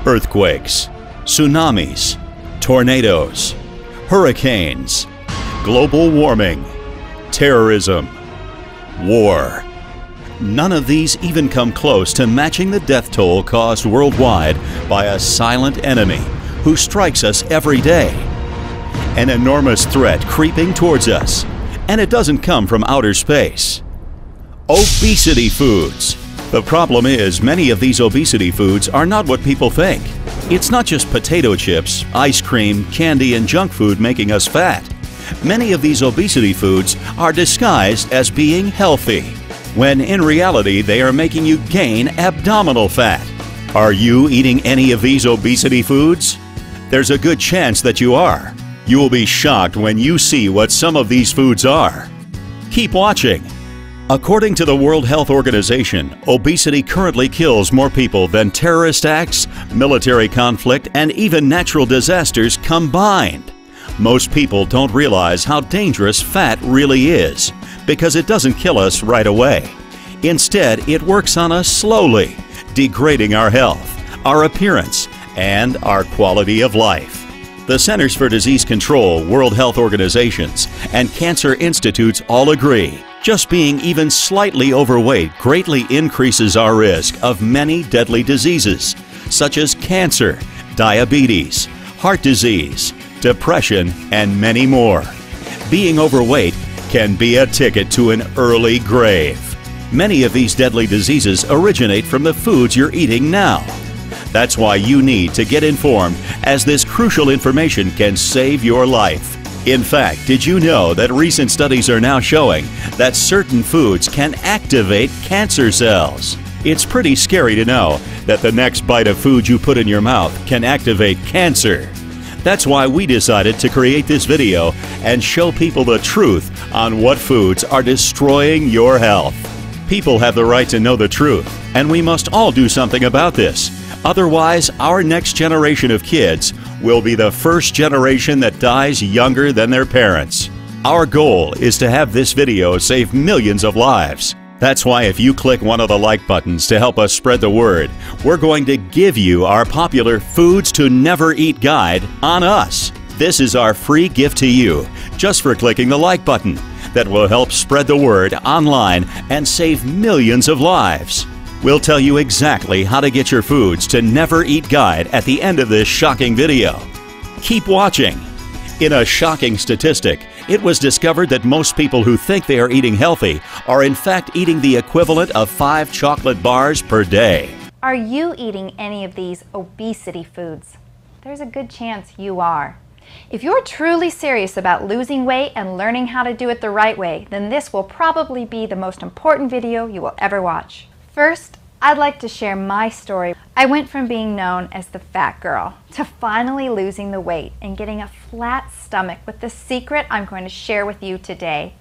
Earthquakes, tsunamis, tornadoes, hurricanes, global warming, terrorism, war. None of these even come close to matching the death toll caused worldwide by a silent enemy who strikes us every day. An enormous threat creeping towards us, and it doesn't come from outer space. Obesity foods. The problem is, many of these obesity foods are not what people think. It's not just potato chips, ice cream, candy, and junk food making us fat. Many of these obesity foods are disguised as being healthy, when in reality they are making you gain abdominal fat. Are you eating any of these obesity foods? There's a good chance that you are. You will be shocked when you see what some of these foods are. Keep watching. According to the World Health Organization, obesity currently kills more people than terrorist acts, military conflict, and even natural disasters combined. Most people don't realize how dangerous fat really is, because it doesn't kill us right away. Instead, it works on us slowly, degrading our health, our appearance, and our quality of life. The Centers for Disease Control, World Health Organizations, and cancer institutes all agree just being even slightly overweight greatly increases our risk of many deadly diseases, such as cancer, diabetes, heart disease, depression, and many more. Being overweight can be a ticket to an early grave. Many of these deadly diseases originate from the foods you're eating now. That's why you need to get informed, as this crucial information can save your life. In fact, did you know that recent studies are now showing that certain foods can activate cancer cells? It's pretty scary to know that the next bite of food you put in your mouth can activate cancer. That's why we decided to create this video and show people the truth on what foods are destroying your health. People have the right to know the truth, and we must all do something about this. Otherwise, our next generation of kids will be the first generation that dies younger than their parents. Our goal is to have this video save millions of lives. That's why if you click one of the like buttons to help us spread the word, we're going to give you our popular Foods to Never Eat guide on us. This is our free gift to you, just for clicking the like button, that will help spread the word online and save millions of lives. We'll tell you exactly how to get your Foods to Never Eat guide at the end of this shocking video. Keep watching. In a shocking statistic, it was discovered that most people who think they are eating healthy are in fact eating the equivalent of 5 chocolate bars per day. Are you eating any of these obesity foods? There's a good chance you are. If you're truly serious about losing weight and learning how to do it the right way, then this will probably be the most important video you will ever watch. First, I'd like to share my story. I went from being known as the fat girl to finally losing the weight and getting a flat stomach with the secret I'm going to share with you today.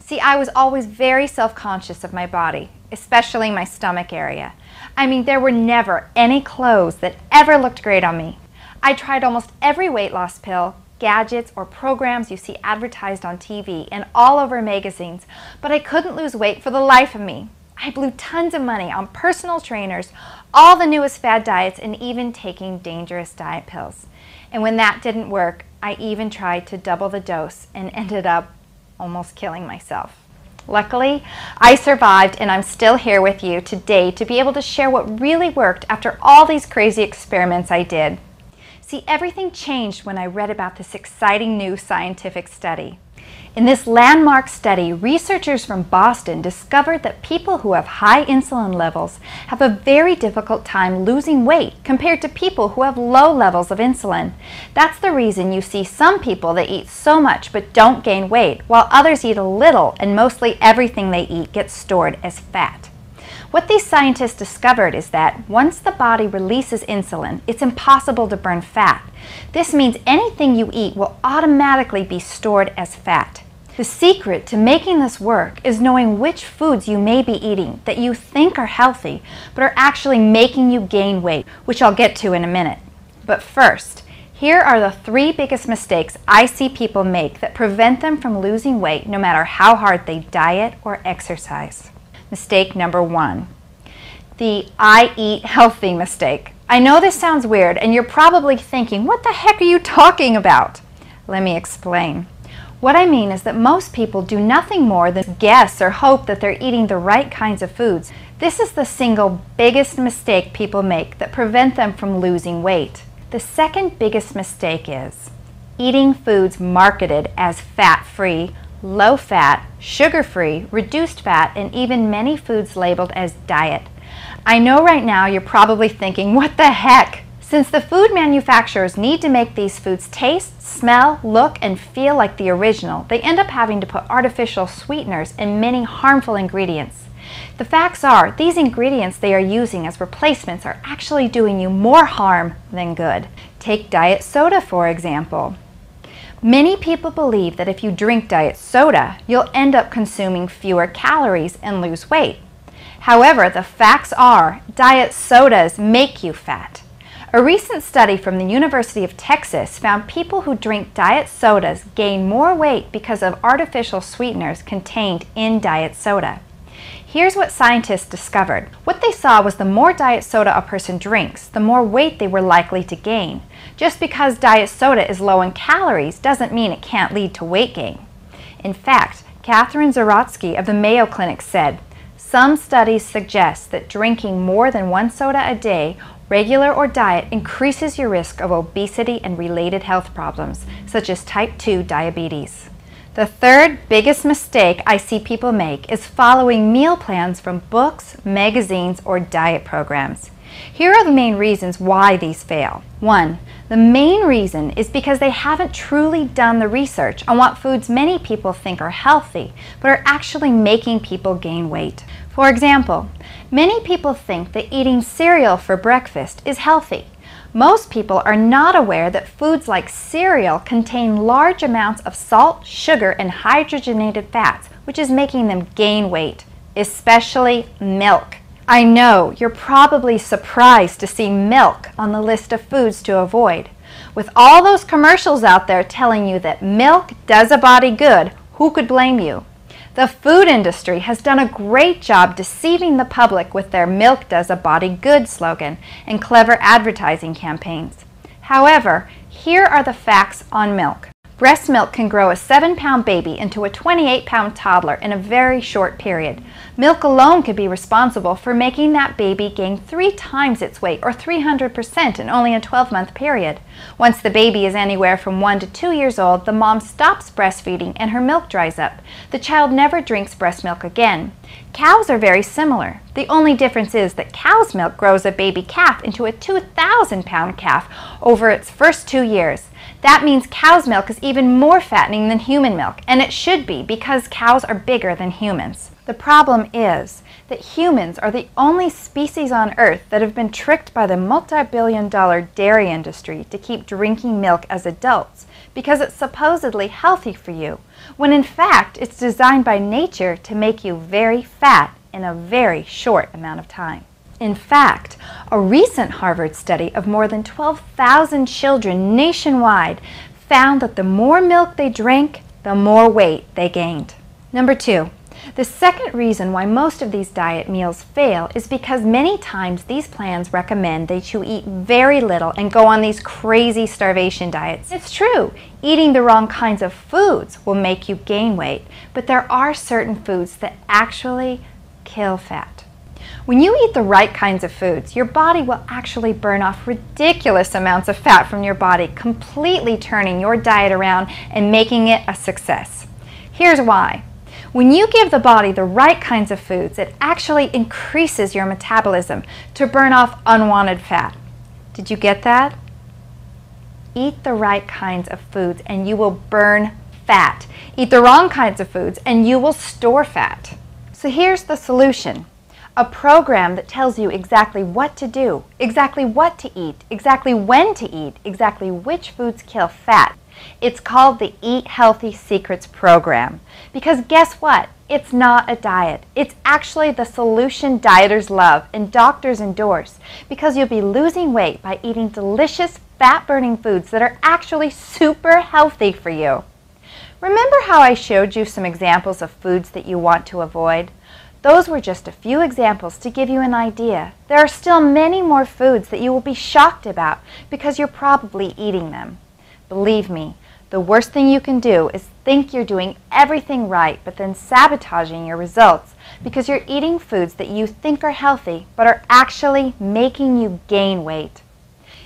See, I was always very self-conscious of my body, especially my stomach area. I mean, there were never any clothes that ever looked great on me. I tried almost every weight loss pill, gadgets, or programs you see advertised on TV and all over magazines, but I couldn't lose weight for the life of me. I blew tons of money on personal trainers, all the newest fad diets, and even taking dangerous diet pills. And when that didn't work, I even tried to double the dose and ended up almost killing myself. Luckily, I survived, and I'm still here with you today to be able to share what really worked after all these crazy experiments I did. See, everything changed when I read about this exciting new scientific study. In this landmark study, researchers from Boston discovered that people who have high insulin levels have a very difficult time losing weight compared to people who have low levels of insulin. That's the reason you see some people that eat so much but don't gain weight, while others eat a little and mostly everything they eat gets stored as fat. What these scientists discovered is that once the body releases insulin, it's impossible to burn fat. This means anything you eat will automatically be stored as fat. The secret to making this work is knowing which foods you may be eating that you think are healthy but are actually making you gain weight, which I'll get to in a minute. But first, here are the 3 biggest mistakes I see people make that prevent them from losing weight no matter how hard they diet or exercise. Mistake number 1, the I eat healthy mistake. I know this sounds weird, and you're probably thinking, what the heck are you talking about? Let me explain. What I mean is that most people do nothing more than guess or hope that they're eating the right kinds of foods. This is the single biggest mistake people make that prevent them from losing weight. The second biggest mistake is eating foods marketed as fat-free, low-fat, sugar-free, reduced fat, and even many foods labeled as diet. I know right now you're probably thinking, what the heck? Since the food manufacturers need to make these foods taste, smell, look, and feel like the original, they end up having to put artificial sweeteners and many harmful ingredients. The facts are, these ingredients they are using as replacements are actually doing you more harm than good. Take diet soda, for example. Many people believe that if you drink diet soda, you'll end up consuming fewer calories and lose weight. However, the facts are, diet sodas make you fat. A recent study from the University of Texas found people who drink diet sodas gain more weight because of artificial sweeteners contained in diet soda. Here's what scientists discovered. What they saw was the more diet soda a person drinks, the more weight they were likely to gain. Just because diet soda is low in calories doesn't mean it can't lead to weight gain. In fact, Catherine Zaratsky of the Mayo Clinic said, some studies suggest that drinking more than one soda a day, regular or diet, increases your risk of obesity and related health problems, such as type 2 diabetes. The third biggest mistake I see people make is following meal plans from books, magazines, or diet programs. Here are the main reasons why these fail. 1. The main reason is because they haven't truly done the research on what foods many people think are healthy, but are actually making people gain weight. For example, many people think that eating cereal for breakfast is healthy. Most people are not aware that foods like cereal contain large amounts of salt, sugar, and hydrogenated fats, which is making them gain weight, especially milk. I know you're probably surprised to see milk on the list of foods to avoid. With all those commercials out there telling you that milk does a body good, who could blame you? The food industry has done a great job deceiving the public with their "milk does a body good" slogan and clever advertising campaigns. However, here are the facts on milk. Breast milk can grow a 7-pound baby into a 28-pound toddler in a very short period. Milk alone could be responsible for making that baby gain 3 times its weight, or 300%, in only a 12-month period. Once the baby is anywhere from 1 to 2 years old, the mom stops breastfeeding and her milk dries up. The child never drinks breast milk again. Cows are very similar. The only difference is that cow's milk grows a baby calf into a 2,000-pound calf over its first 2 years. That means cow's milk is even more fattening than human milk, and it should be because cows are bigger than humans. The problem is that humans are the only species on Earth that have been tricked by the multi-billion-dollar dairy industry to keep drinking milk as adults because it's supposedly healthy for you, when in fact it's designed by nature to make you very fat in a very short amount of time. In fact, a recent Harvard study of more than 12,000 children nationwide found that the more milk they drank, the more weight they gained. Number 2, the second reason why most of these diet meals fail is because many times these plans recommend that you eat very little and go on these crazy starvation diets. It's true, eating the wrong kinds of foods will make you gain weight, but there are certain foods that actually kill fat. When you eat the right kinds of foods, your body will actually burn off ridiculous amounts of fat from your body, completely turning your diet around and making it a success. Here's why. When you give the body the right kinds of foods, it actually increases your metabolism to burn off unwanted fat. Did you get that? Eat the right kinds of foods and you will burn fat. Eat the wrong kinds of foods and you will store fat. So here's the solution. A program that tells you exactly what to do, exactly what to eat, exactly when to eat, exactly which foods kill fat. It's called the Eat Healthy Secrets program. Because guess what? It's not a diet. It's actually the solution dieters love and doctors endorse, because you'll be losing weight by eating delicious, fat-burning foods that are actually super healthy for you. Remember how I showed you some examples of foods that you want to avoid? Those were just a few examples to give you an idea. There are still many more foods that you will be shocked about because you're probably eating them. Believe me, the worst thing you can do is think you're doing everything right but then sabotaging your results because you're eating foods that you think are healthy but are actually making you gain weight.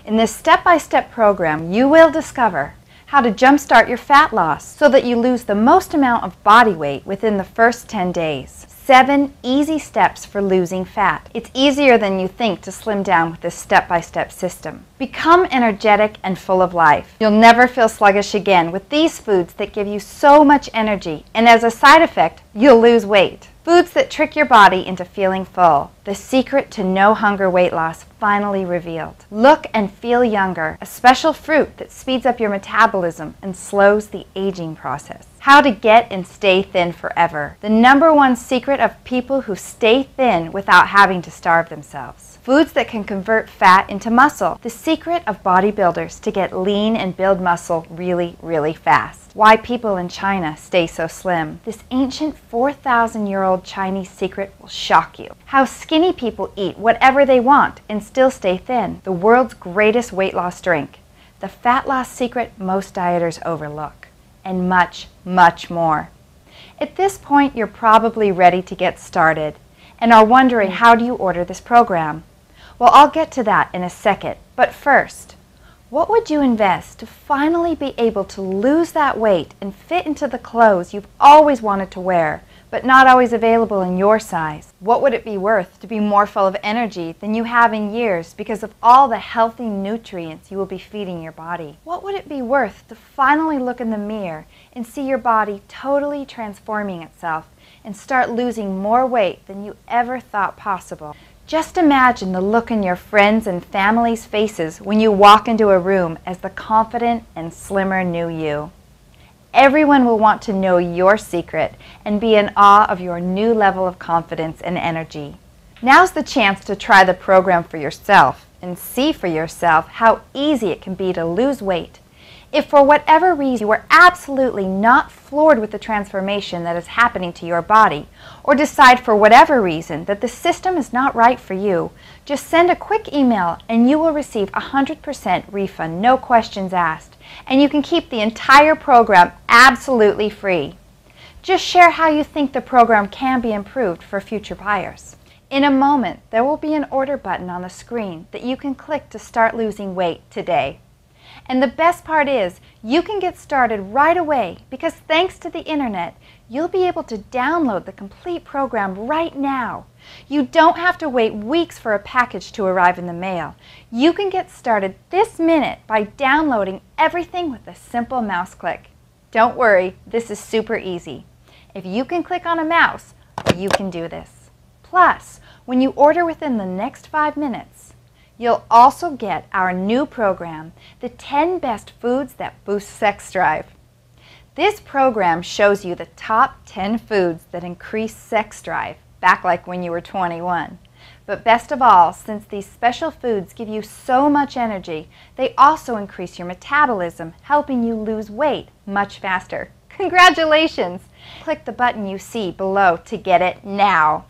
In this step-by-step program, you will discover how to jumpstart your fat loss so that you lose the most amount of body weight within the first 10 days. 7 easy steps for losing fat. It's easier than you think to slim down with this step-by-step system. Become energetic and full of life. You'll never feel sluggish again with these foods that give you so much energy, and as a side effect, you'll lose weight. Foods that trick your body into feeling full. The secret to no hunger weight loss finally revealed. Look and feel younger. A special fruit that speeds up your metabolism and slows the aging process. How to get and stay thin forever. The #1 secret of people who stay thin without having to starve themselves. Foods that can convert fat into muscle. The secret of bodybuilders to get lean and build muscle really, really fast. Why people in China stay so slim. This ancient 4,000-year-old Chinese secret will shock you. How skinny people eat whatever they want and still stay thin. The world's greatest weight loss drink. The fat loss secret most dieters overlook. And much, much more. At this point, you're probably ready to get started and are wondering, how do you order this program? Well, I'll get to that in a second, but first, what would you invest to finally be able to lose that weight and fit into the clothes you've always wanted to wear, but not always available in your size? What would it be worth to be more full of energy than you have in years because of all the healthy nutrients you will be feeding your body? What would it be worth to finally look in the mirror and see your body totally transforming itself and start losing more weight than you ever thought possible? Just imagine the look in your friends' and family's faces when you walk into a room as the confident and slimmer new you. Everyone will want to know your secret and be in awe of your new level of confidence and energy. Now's the chance to try the program for yourself and see for yourself how easy it can be to lose weight. If for whatever reason you are absolutely not floored with the transformation that is happening to your body, or decide for whatever reason that the system is not right for you, just send a quick email and you will receive 100% refund, no questions asked, and you can keep the entire program absolutely free. Just share how you think the program can be improved for future buyers. In a moment, there will be an order button on the screen that you can click to start losing weight today. And the best part is, you can get started right away because thanks to the internet, you'll be able to download the complete program right now. You don't have to wait weeks for a package to arrive in the mail. You can get started this minute by downloading everything with a simple mouse click. Don't worry, this is super easy. If you can click on a mouse, you can do this. Plus, when you order within the next 5 minutes, you'll also get our new program, the 10 Best Foods That Boost Sex Drive. This program shows you the top 10 foods that increase sex drive, back like when you were 21. But best of all, since these special foods give you so much energy, they also increase your metabolism, helping you lose weight much faster. Congratulations! Click the button you see below to get it now.